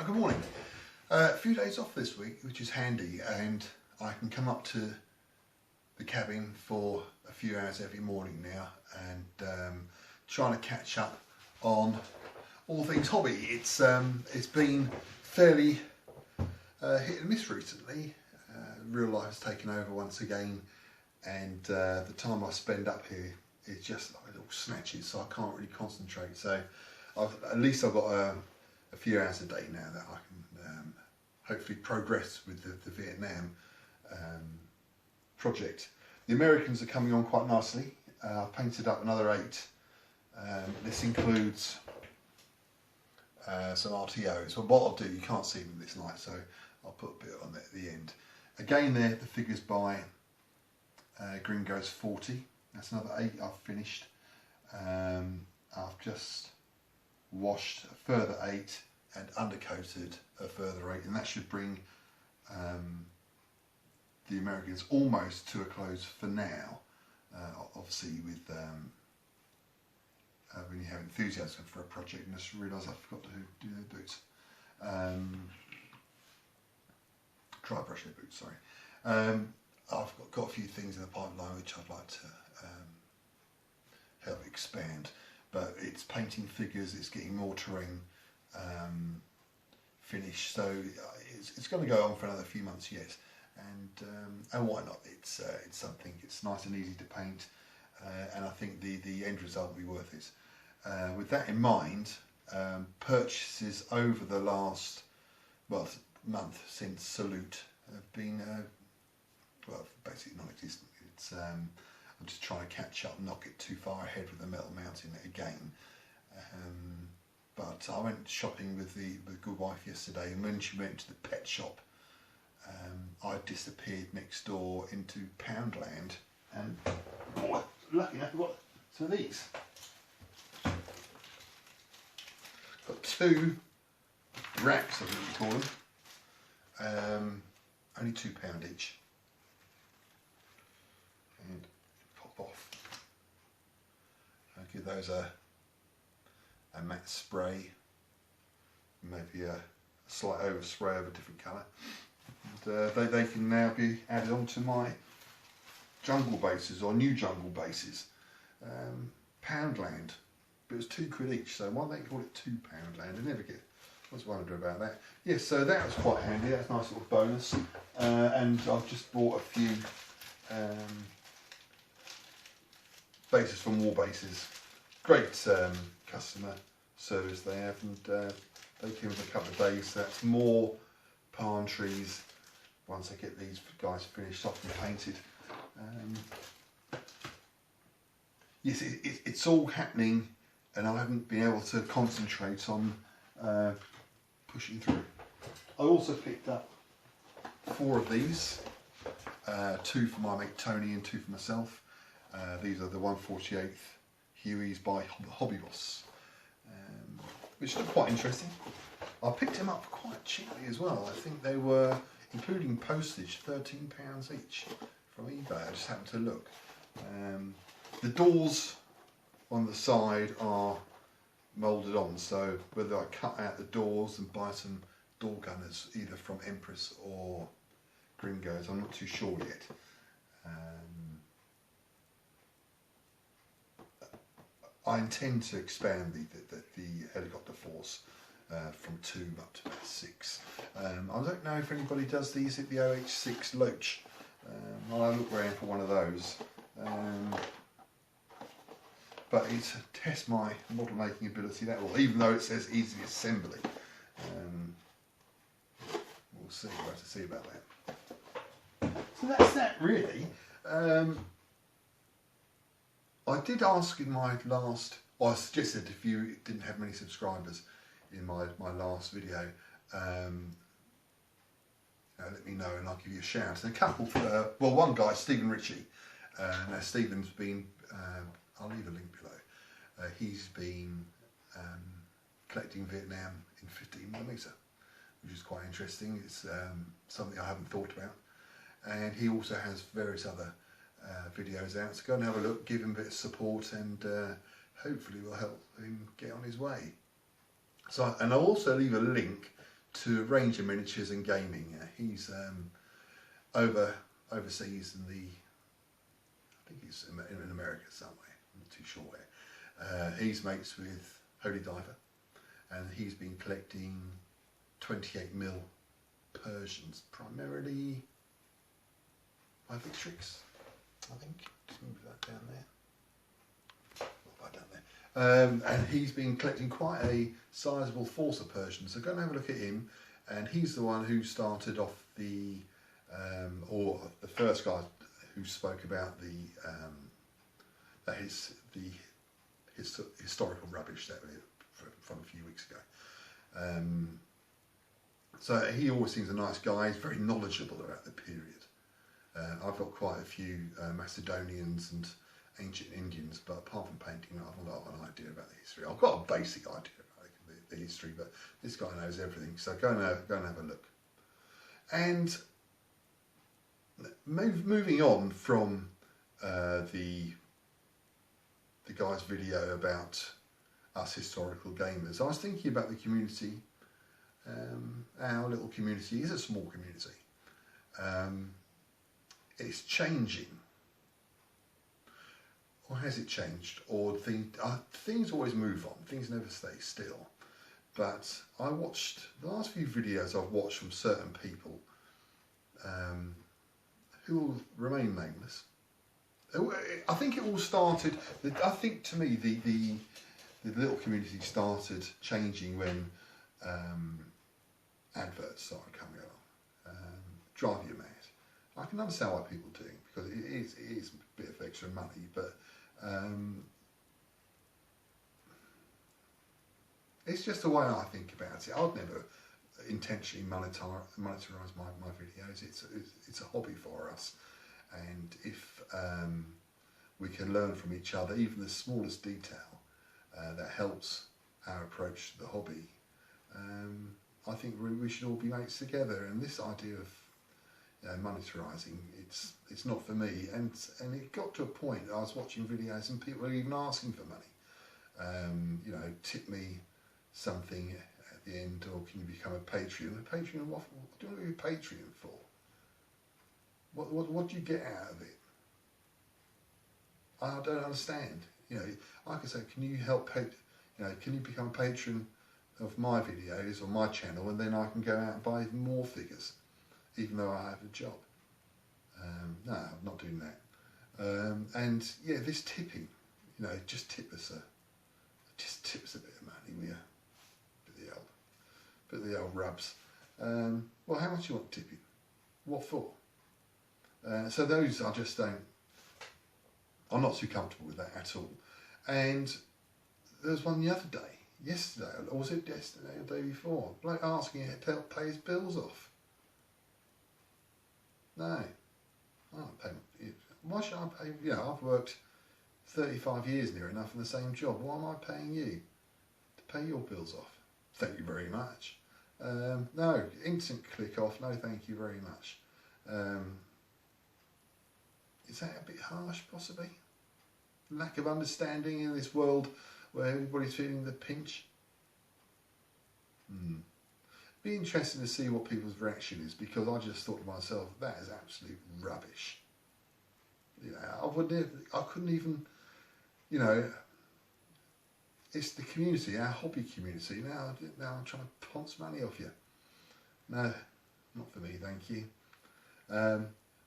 Good morning. A few days off this week, which is handy, and I can come up to the cabin for a few hours every morning now and trying to catch up on all things hobby. It's been fairly hit and miss recently. Real life has taken over once again, and the time I spend up here is just like little snatches, so I can't really concentrate. So at least I've got a few hours a day now that I can hopefully progress with the Vietnam project. The Americans are coming on quite nicely. I've painted up another 8. This includes some RTOs. Well, what I'll do, you can't see them this light, so I'll put a bit on at the end. Again, there the figures by Gringo's 40. That's another 8 I've finished. I've just washed a further 8 and undercoated a further 8, and that should bring the Americans almost to a close for now. Obviously with when you have enthusiasm for a project and just realise I forgot to do their boots. Dry brush their boots, sorry. I've got a few things in the pipeline which I'd like to help expand, but it's painting figures, it's getting mortaring finished, so it's going to go on for another few months yet, and why not? It's something, it's nice and easy to paint, and I think the end result will be worth it. With that in mind, purchases over the last month since Salute have been basically non-existent. It's I'm just trying to catch up, not get too far ahead with the metal mounting again. But I went shopping with the good wife yesterday, and when she went to the pet shop, I disappeared next door into Poundland, and lucky enough I got some of these. Got 2 wraps, I think you call them, only £2 each. And pop off. I'll give those a matte spray, maybe a slight overspray of a different colour. And they can now be added onto my jungle bases, or new jungle bases. Poundland, but it was £2 each, so why don't they call it £2 I never get. I was wondering about that. Yes, so that was quite handy. That's a nice little bonus. And I've just bought a few bases from War Bases. Great customer service they have, and they came in a couple of days. So that's more palm trees once I get these guys finished off and painted. Yes, it's all happening, and I haven't been able to concentrate on pushing through. I also picked up 4 of these, 2 for my mate Tony and 2 for myself. These are the 1/48 Hueys by Hobby Boss, which look quite interesting. I picked them up quite cheaply as well. I think they were, including postage, £13 each from eBay. I just happened to look. The doors on the side are moulded on, so whether I cut out the doors and buy some door gunners either from Empress or Gringo's, I'm not too sure yet. I intend to expand the helicopter force from 2 up to about 6. I don't know if anybody does these at the OH6 Loach. I'll look around for one of those. But it's to test my model making ability, that will, even though it says easy assembly. We'll see, we'll have to see about that. So that's that really. I did ask in my last, or I suggested if you didn't have many subscribers in my last video, let me know and I'll give you a shout. And a couple, one guy, Stephen Ritchie. Now Stephen's been, I'll leave a link below. He's been collecting Vietnam in 15mm, which is quite interesting. It's something I haven't thought about. And he also has various other videos out, so go and have a look, give him a bit of support, and hopefully we'll help him get on his way. So, and I'll also leave a link to a range of miniatures and gaming. He's overseas in the, I think he's in America somewhere, I'm not too sure where. He's mates with Holy Diver, and he's been collecting 28mm Persians, primarily by Victrix, I think. Just move that down there. What have I done there? And he's been collecting quite a sizable force of Persians. So go and have a look at him. And he's the one who started off the, or the first guy who spoke about the historical rubbish that we from a few weeks ago. So he always seems a nice guy. He's very knowledgeable about the period. I've got quite a few Macedonians and ancient Indians, but apart from painting, I have a lot of an idea about the history. I've got a basic idea about the history, but this guy knows everything. So go and have a look. And moving on from the guy's video about us historical gamers, I was thinking about the community. Our little community is a small community. It's changing. Or has it changed? Or things always move on. Things never stay still. But I watched, the last few videos I've watched from certain people who will remain nameless. I think it all started, I think to me the little community started changing when adverts started coming along. Drive you mad. I can understand why people do it, because it is a bit of extra money, but it's just the way I think about it. I'd never intentionally monetize my videos. It's a hobby for us, and if we can learn from each other, even the smallest detail that helps our approach to the hobby, I think we should all be mates together. And this idea of monetizing, it's not for me. And it got to a point, I was watching videos and people were even asking for money. You know, tip me something at the end, or can you become a Patreon? A Patreon, what do you want to be a Patreon for? What do you get out of it? I don't understand. You know, like I say, can you help? You know, can you become a patron of my videos or my channel, and then I can go out and buy even more figures, even though I have a job? No, I'm not doing that. And yeah, this tipping, you know, just tip us a bit of money, will you? Bit of the old rubs. Well, how much do you want tipping? What for? So those I just don't. I'm not too comfortable with that at all. And there was one the other day, yesterday, or was it yesterday or the day before? Bloke asking him to help pay his bills off. No, I don't pay. Why should I pay? You know, I've worked 35 years near enough in the same job. Why am I paying you to pay your bills off? Thank you very much. No, instant click off. No, thank you very much. Is that a bit harsh, possibly? Lack of understanding in this world where everybody's feeling the pinch? Be interesting to see what people's reaction is, because I just thought to myself, that is absolute rubbish. You know, I couldn't even, you know, it's the community, our hobby community. Now I'm trying to ponce money off you. No, not for me, thank you.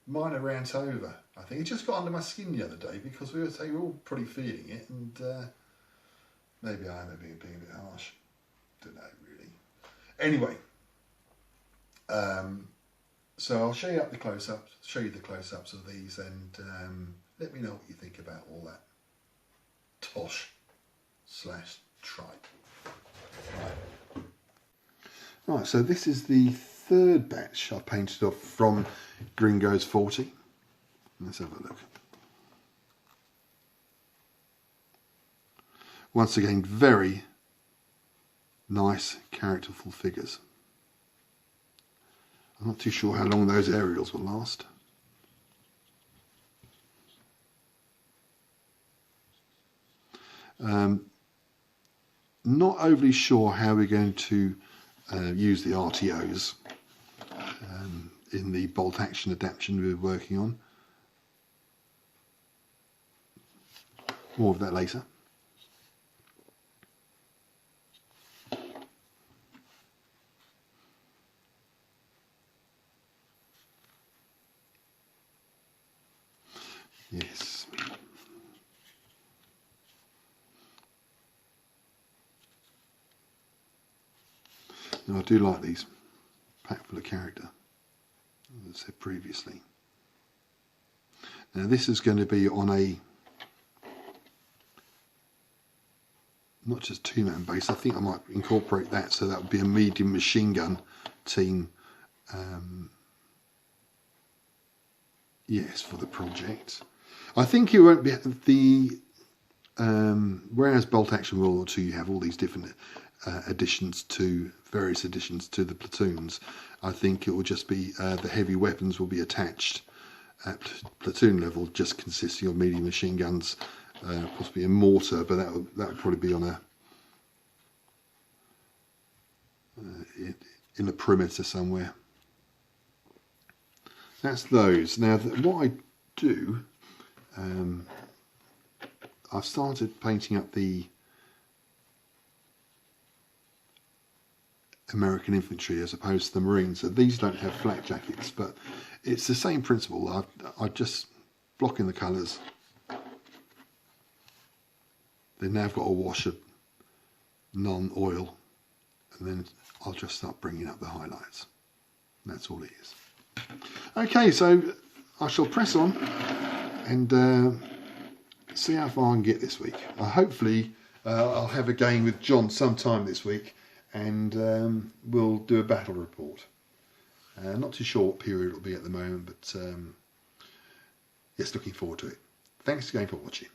Minor rant over. I think it just got under my skin the other day, because we were all pretty feeling it, and maybe I am being a bit harsh. Don't know really. Anyway, so I'll show you the close-ups of these, and let me know what you think about all that tosh / tripe. Right, so this is the third batch I've painted off from Gringo's 40. Let's have a look. Once again, very nice, characterful figures. I'm not too sure how long those aerials will last. Not overly sure how we're going to use the RTOs in the bolt action adaptation we were working on. More of that later. Yes. Now I do like these, packed full of character, as I said previously. Now this is going to be on a not just two-man base. I think I might incorporate that, so that would be a medium machine gun team. Yes, for the project. I think you won't be the whereas bolt action World War II, you have all these different various additions to the platoons. I think it will just be the heavy weapons will be attached at platoon level, just consisting of medium machine guns, possibly a mortar, but that would probably be on in a perimeter somewhere. That's those. Now what I do, I've started painting up the American infantry as opposed to the Marines. So these don't have flak jackets, but it's the same principle. I just block in the colours. Then now I've got a wash of non-oil, and then I'll just start bringing up the highlights. That's all it is. Okay, so I shall press on and see how far I can get this week. Hopefully I'll have a game with John sometime this week, and we'll do a battle report. Not too sure what period it'll be at the moment, but yes, looking forward to it. Thanks again for watching.